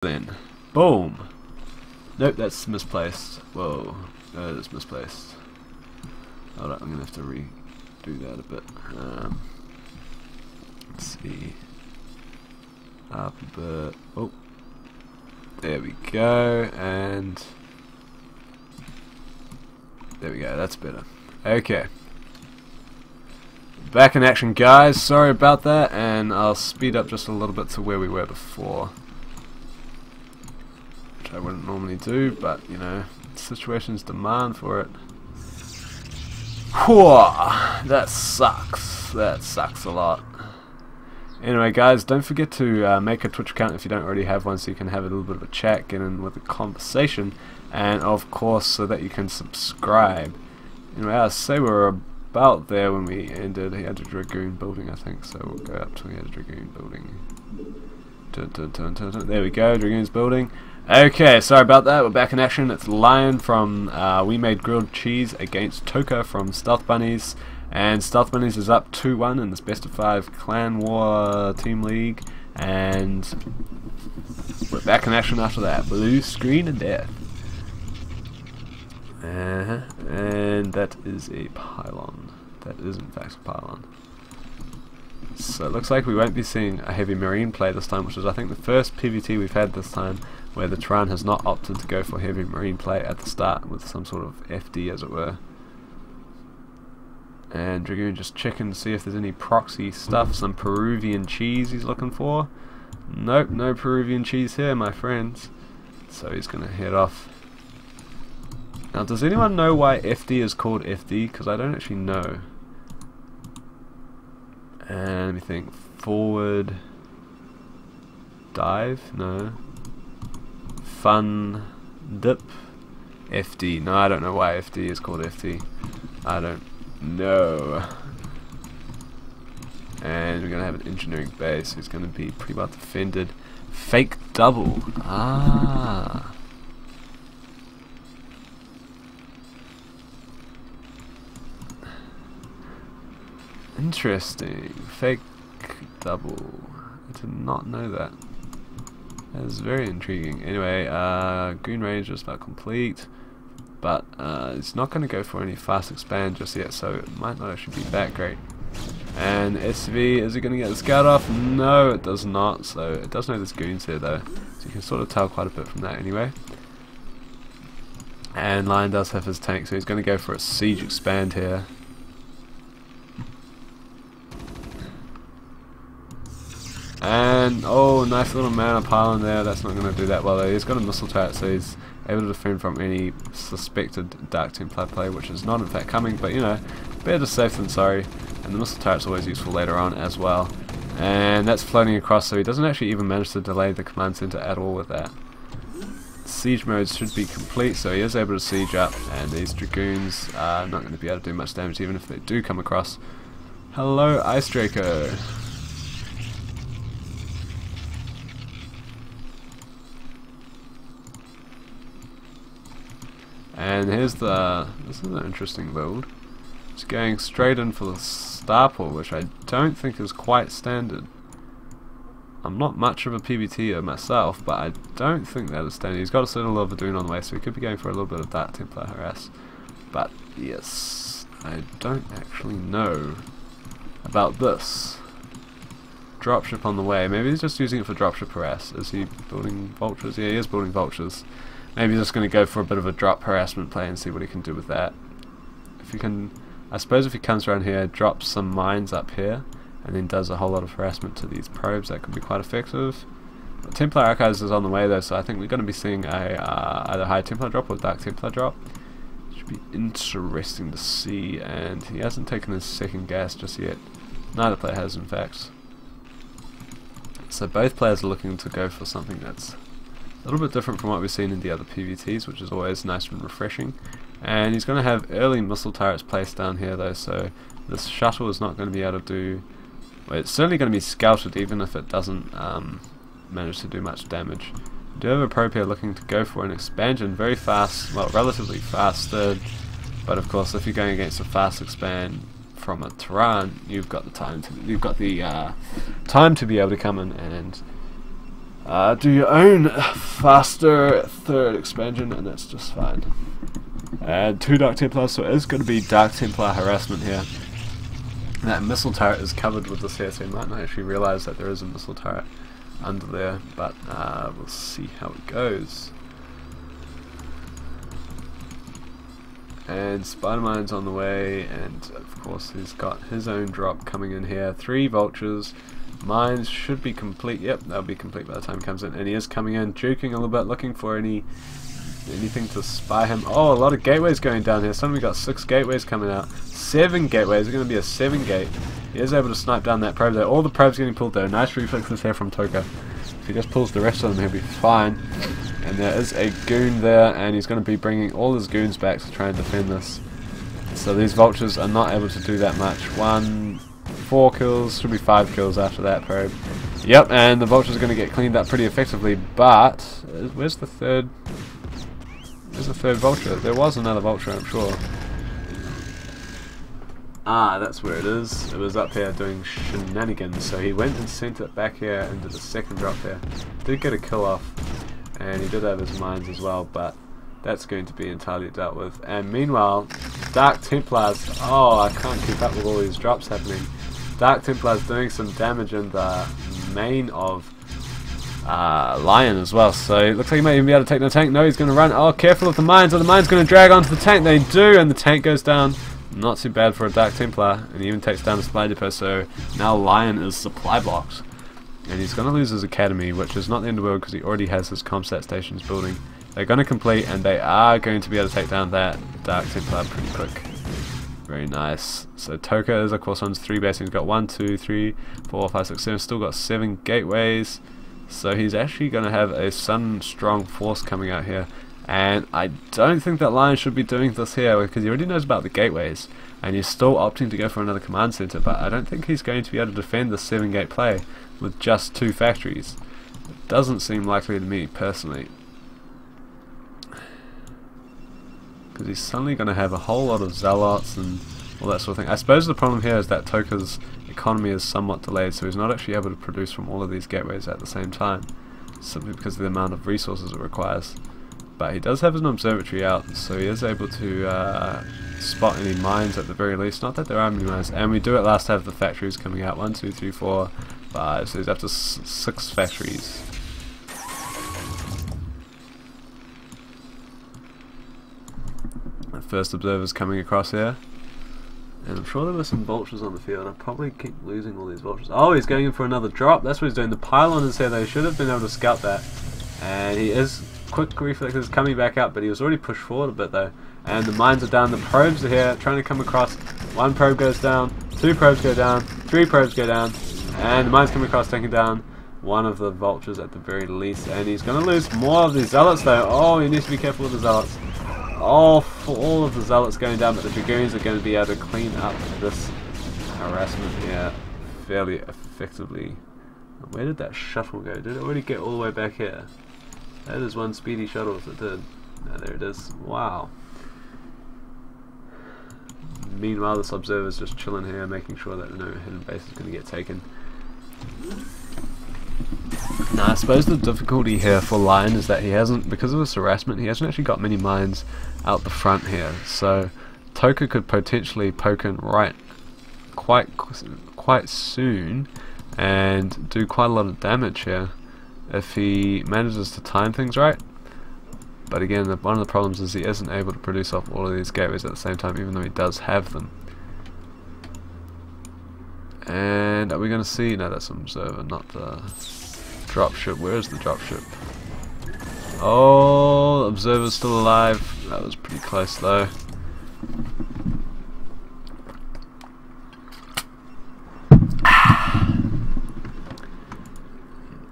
Then, boom. Nope, that's misplaced. Whoa, no, that's misplaced. Hold up, I'm gonna have to redo that a bit. Let's see. Up a bit. Oh, there we go, and there we go. That's better. Okay. Back in action, guys. Sorry about that, and I'll speed up just a little bit to where we were before. I wouldn't normally do, but you know, situations demand for it. Whew, that sucks. That sucks a lot. Anyway, guys, don't forget to make a Twitch account if you don't already have one, so you can have a little bit of a chat, get in with a conversation, and of course, so that you can subscribe. Anyway, I'll say we're about there when we ended. He had a Dragoon building, I think, so we'll go up till he had a Dragoon building. There we go, Dragoon's building. Okay, sorry about that, we're back in action. It's Lion from We Made Grilled Cheese against ToKa from Stealth Bunnies. And Stealth Bunnies is up 2-1 in this best of 5 Clan War Team League. And we're back in action after that. Blue screen of death. And that is a pylon. That is in fact a pylon. So it looks like we won't be seeing a heavy marine play this time, which is I think the first PvT we've had this time where the Tyran has not opted to go for heavy marine play at the start with some sort of FD, as it were. And Dragoon just checking to see if there's any proxy stuff, some Peruvian cheese he's looking for. Nope, no Peruvian cheese here, my friends. So he's going to head off. Now, does anyone know why FD is called FD? Because I don't actually know. And let me think. Forward dive? No. Fun dip? FD. No, I don't know why FD is called FD. I don't know. And we're going to have an engineering base who's going to be pretty well defended. Fake double. Ah. Interesting. Fake double. I did not know that. That is very intriguing. Anyway, Goon range is about complete, but it's not going to go for any fast expand just yet, so it might not actually be that great. And SV, is it going to get the scout off? No, it does not. So it does know there's goons here though, so you can sort of tell quite a bit from that anyway. And Lion does have his tank, so he's going to go for a siege expand here. And, oh, nice little mana pylon there. That's not going to do that well though. He's got a missile turret, so he's able to defend from any suspected Dark Templar play, which is not in fact coming, but you know, better safe than sorry. And the missile turret's always useful later on as well. And that's floating across, so he doesn't actually even manage to delay the command center at all with that. Siege mode should be complete, so he is able to siege up, and these Dragoons are not going to be able to do much damage even if they do come across. Hello, Ice Draco. And here's this is an interesting build. It's going straight in for the Starport, which I don't think is quite standard. I'm not much of a PvTer myself, but I don't think that is standard. He's got a certain level of Doom on the way, so he could be going for a little bit of Dark Templar harass. But yes, I don't actually know about this. Dropship on the way. Maybe he's just using it for dropship harass. Is he building vultures? Yeah, he is building vultures. Maybe he's just going to go for a bit of a drop harassment play and see what he can do with that. If he can, I suppose if he comes around here, drops some mines up here, and then does a whole lot of harassment to these probes, that could be quite effective. But Templar Archives is on the way though, so I think we're going to be seeing a either high Templar drop or dark Templar drop. Should be interesting to see, and he hasn't taken his second gas just yet. Neither player has, in fact. So both players are looking to go for something that's a little bit different from what we've seen in the other PvTs, which is always nice and refreshing. And he's going to have early missile turrets placed down here though, so this shuttle is not going to be able to do, well, it's certainly going to be scouted even if it doesn't manage to do much damage. We do have a probe here looking to go for an expansion, very fast, well, relatively fast third, but of course if you're going against a fast expand from a Tyran, you've got the time to, time to be able to come in and do your own faster third expansion, and that's just fine. And 2 Dark Templars, so it is going to be Dark Templar harassment here. That missile turret is covered with this here, so you might not actually realise that there is a missile turret under there, but we'll see how it goes. And Spider-Mine's on the way, and of course he's got his own drop coming in here. 3 vultures. Mines should be complete. Yep, they'll be complete by the time he comes in. And he is coming in, juking a little bit, looking for anything to spy him. Oh, a lot of gateways going down here. Suddenly we got 6 gateways coming out. 7 gateways. It's going to be a 7 gate. He is able to snipe down that probe there. All the probes getting pulled though. Nice reflexes here from ToKa. If he just pulls the rest of them, he'll be fine. And there is a goon there, and he's going to be bringing all his goons back to try and defend this. So these vultures are not able to do that much. 4 kills, should be 5 kills after that probe. Yep, and the vultures are going to get cleaned up pretty effectively, but where's the third vulture? There was another vulture, I'm sure. Ah, that's where it is. It was up here doing shenanigans, so he went and sent it back here into the second drop there. Did get a kill off, and he did have his mines as well, but that's going to be entirely dealt with. And meanwhile, Dark Templars, oh, I can't keep up with all these drops happening. Dark Templars doing some damage in the main of Lion as well, so it looks like he might even be able to take the tank. No, he's going to run. Oh, careful of the mines. Oh, the mines going to drag onto the tank. They do, and the tank goes down. Not too bad for a Dark Templar, and he even takes down the supply depot, so now Lion is supply blocked. And he's going to lose his academy, which is not the end of the world because he already has his comsat stations building. They're going to complete, and they are going to be able to take down that Dark Templar pretty quick. Very nice. So ToKa is of course on his 3 bases. He's got 1, 2, 3, 4, 5, 6, 7. Still got 7 gateways. So he's actually going to have a Sun strong force coming out here. And I don't think that Lion should be doing this here because he already knows about the gateways. And he's still opting to go for another command center. But I don't think he's going to be able to defend the 7 gate play with just 2 factories. It doesn't seem likely to me personally. Because he's suddenly going to have a whole lot of zealots and all that sort of thing. I suppose the problem here is that ToKa's economy is somewhat delayed, so he's not actually able to produce from all of these gateways at the same time, simply because of the amount of resources it requires. But he does have an observatory out, so he is able to spot any mines at the very least. Not that there are many mines, and we do at last have the factories coming out. 1, 2, 3, 4, 5, so he's up to 6 factories. First observers coming across here, and I'm sure there were some vultures on the field. I probably keep losing all these vultures. Oh, he's going in for another drop. That's what he's doing. The pylon is here. They should have been able to scout that, and he is quick reflexes coming back up, but he was already pushed forward a bit though. And the mines are down. The probes are here, trying to come across. 1 probe goes down. 2 probes go down. 3 probes go down, and the mines coming across, taking down one of the vultures at the very least. And he's going to lose more of these zealots though. Oh, he needs to be careful with the zealots. Oh, for all of the zealots going down, but the dragoons are going to be able to clean up this harassment here fairly effectively. Where did that shuttle go? Did it already get all the way back here? That is one speedy shuttle if it did. No, there it is. Wow. Meanwhile, this observer is just chilling here, making sure that no hidden base is going to get taken. Now, I suppose the difficulty here for Lion is that he hasn't, because of this harassment, he hasn't actually got many mines out the front here. So ToKa could potentially poke in right quite soon and do quite a lot of damage here if he manages to time things right. But again, one of the problems is he isn't able to produce off all of these gateways at the same time, even though he does have them. And are we going to see? No, that's an observer, not the dropship. Where is the dropship? Oh, observer's still alive. That was pretty close though.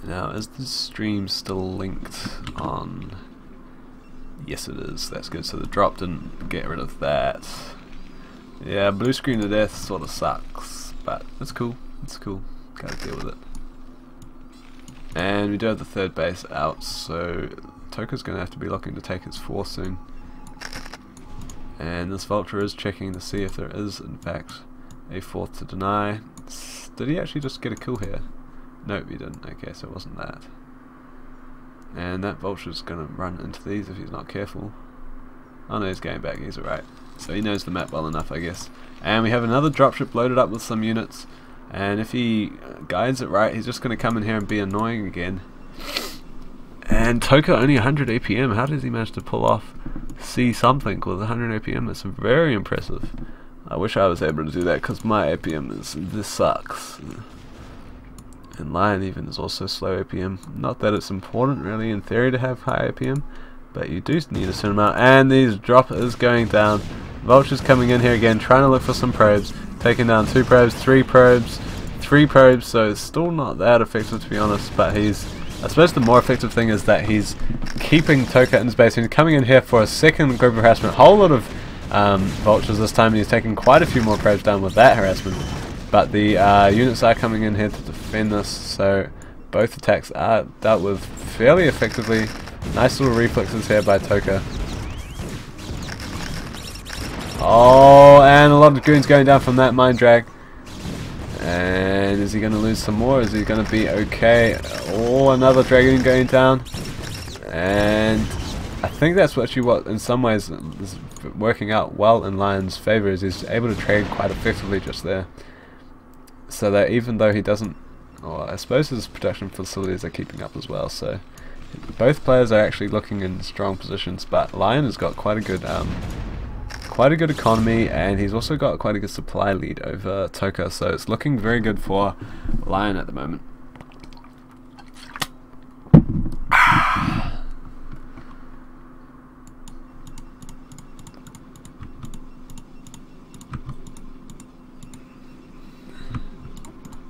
Now, is the stream still linked on? Yes, it is. That's good. So the drop didn't get rid of that. Yeah, blue screen to death sort of sucks, but it's cool. It's cool. Gotta deal with it. And we do have the 3rd base out, so ToKa's going to have to be looking to take his force soon. And this vulture is checking to see if there is, in fact, a 4th to deny. Did he actually just get a kill here? Nope, he didn't. Okay, so it wasn't that. And that vulture's gonna run into these if he's not careful. Oh no, he's going back, he's alright. So he knows the map well enough, I guess. And we have another dropship loaded up with some units. And if he guides it right, he's just gonna come in here and be annoying again. And ToKa only 100 APM. How does he manage to pull off see something with 100 APM? That's very impressive. I wish I was able to do that because my APM is, this sucks. And Lion even is also slow APM. Not that it's important really in theory to have high APM, but you do need a certain amount. And these drop is going down. Vulture's coming in here again, trying to look for some probes. Taking down 2 probes, 3 probes, 3 probes, so it's still not that effective to be honest, but he's, I suppose the more effective thing is that he's keeping ToKa in his base. He's coming in here for a second group of harassment, whole lot of vultures this time, and he's taking quite a few more probes down with that harassment. But the units are coming in here to defend this, so both attacks are dealt with fairly effectively. Nice little reflexes here by ToKa. Oh, and a lot of goons going down from that mine drag. And is he going to lose some more? Is he going to be okay? Oh, another dragoon going down. And I think that's actually what, in some ways, is working out well in Lion's favour, is he's able to trade quite effectively just there. So that even though he doesn't, well, I suppose his production facilities are keeping up as well. So both players are actually looking in strong positions, but Lion has got quite a good economy, and he's also got quite a good supply lead over ToKa, so it's looking very good for Lion at the moment.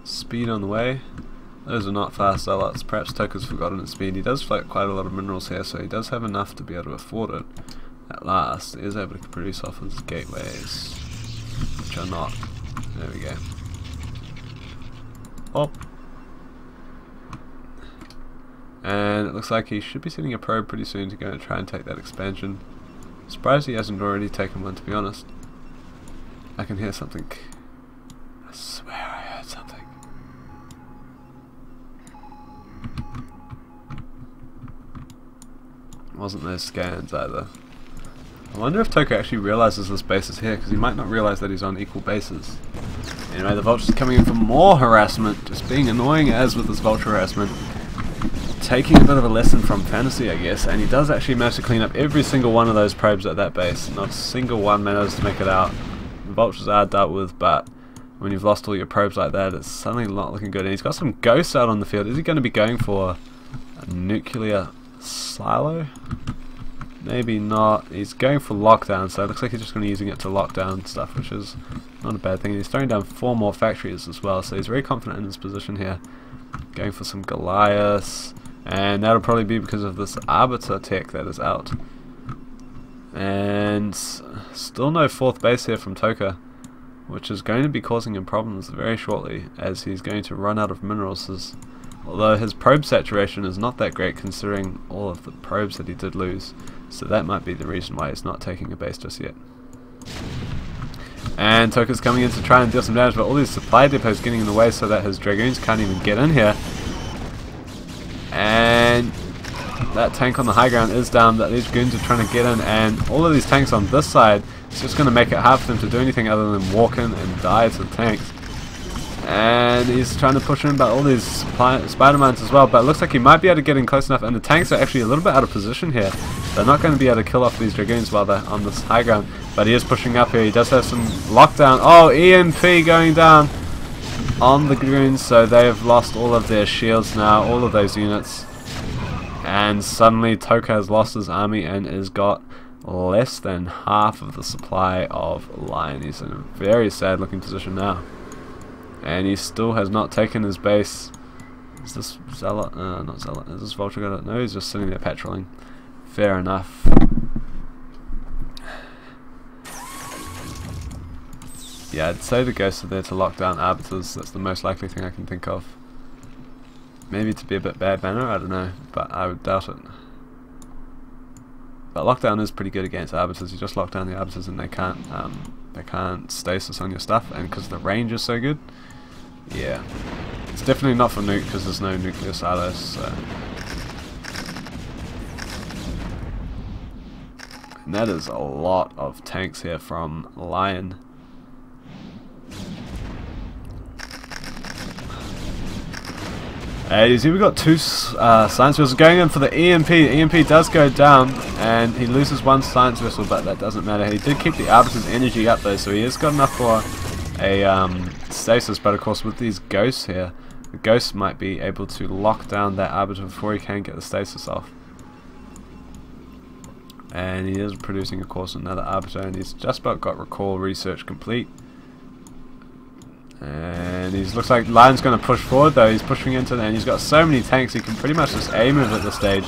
Speed on the way. Those are not fast zealots. Perhaps ToKa's forgotten his speed. He does float quite a lot of minerals here, so he does have enough to be able to afford it. At last, he is able to produce off his gateways, which are not. There we go. Oh. And it looks like he should be sending a probe pretty soon to go and try and take that expansion. Surprised he hasn't already taken one, to be honest. I can hear something. I swear I heard something. It wasn't those scans either. I wonder if ToKa actually realizes this base is here, because he might not realize that he's on equal bases. Anyway, the vulture's coming in for more harassment, just being annoying as with this vulture harassment. Taking a bit of a lesson from fantasy, I guess, and he does actually manage to clean up every single one of those probes at that base. Not a single one manages to make it out. The vultures are dealt with, but when you've lost all your probes like that, it's suddenly not looking good. And he's got some ghosts out on the field. Is he going to be going for a nuclear silo? Maybe not. He's going for lockdown, so it looks like he's just going to be using it to lock down stuff, which is not a bad thing. He's throwing down 4 more factories as well, so he's very confident in his position here. Going for some Goliaths, and that'll probably be because of this Arbiter tech that is out. And still no 4th base here from ToKa, which is going to be causing him problems very shortly, as he's going to run out of minerals. Although his probe saturation is not that great considering all of the probes that he did lose. So that might be the reason why he's not taking a base just yet. And ToKa's coming in to try and deal some damage, but all these supply depots getting in the way so that his dragoons can't even get in here. And that tank on the high ground is down, that these goons are trying to get in, and all of these tanks on this side, it's just going to make it hard for them to do anything other than walk in and die to the tanks. And he's trying to push in, but all these spider mines as well, but it looks like he might be able to get in close enough, and the tanks are actually a little bit out of position here. They're not going to be able to kill off these dragoons while they're on this high ground, but he is pushing up here. He does have some lockdown. Oh, EMP going down on the dragoons, so they have lost all of their shields now, all of those units. And suddenly ToKa has lost his army and has got less than half of the supply of Lion. He's in a very sad looking position now. And he still has not taken his base. Is this Zealot? Not Zealot. Is this Vulture got it? No, he's just sitting there patrolling. Fair enough. Yeah, I'd say the ghosts are there to lock down arbiters. That's the most likely thing I can think of. Maybe to be a bit bad banner, I don't know, but I would doubt it. But lockdown is pretty good against arbiters. You just lock down the arbiters and they can't stasis on your stuff, and because the range is so good. Yeah, it's definitely not for nuke because there's no nuclear silos. So. And that is a lot of tanks here from Lion. You see we've got two science vessels going in for the EMP. The EMP does go down and he loses one science vessel, but that doesn't matter. He did keep the Arbiter's energy up though, so he has got enough for a stasis, but of course with these ghosts here, the ghost might be able to lock down that Arbiter before he can get the stasis off. And he is producing of course another Arbiter, and he's just about got recall research complete. And he looks like Lion's going to push forward though. He's pushing into there, and he's got so many tanks he can pretty much just aim move at this stage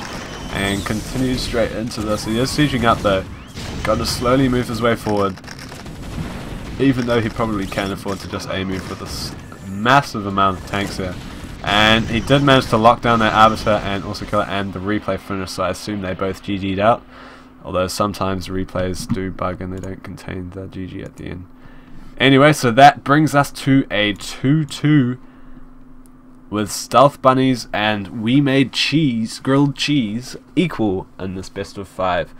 and continue straight into this. He is sieging up though. Got to slowly move his way forward, even though he probably can afford to just aim move with this massive amount of tanks here. And he did manage to lock down that Arbiter and also kill it, and the replay finished, so I assume they both GG'd out. Although sometimes replays do bug and they don't contain the GG at the end. Anyway, so that brings us to a 2-2 with Stealth Bunnies and We Made Cheese, Grilled Cheese, equal in this best of 5.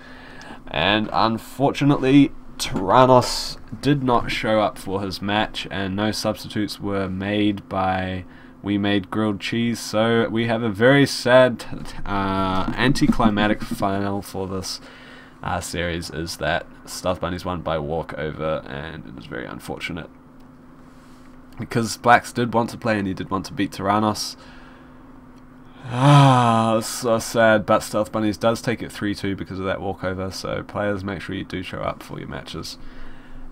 And unfortunately, Tyrannos did not show up for his match, and no substitutes were made by We Made Grilled Cheese, so we have a very sad anticlimactic final for this series, is that Stealth Bunnies won by walkover, and it was very unfortunate because Blacks did want to play and he did want to beat Tyrannos. It's so sad, but Stealth Bunnies does take it 3-2 because of that walkover, so players, make sure you do show up for your matches.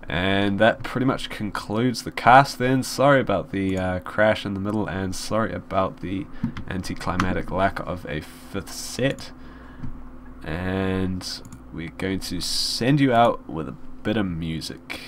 And that pretty much concludes the cast then. Sorry about the crash in the middle, and sorry about the anticlimactic lack of a 5th set. And we're going to send you out with a bit of music.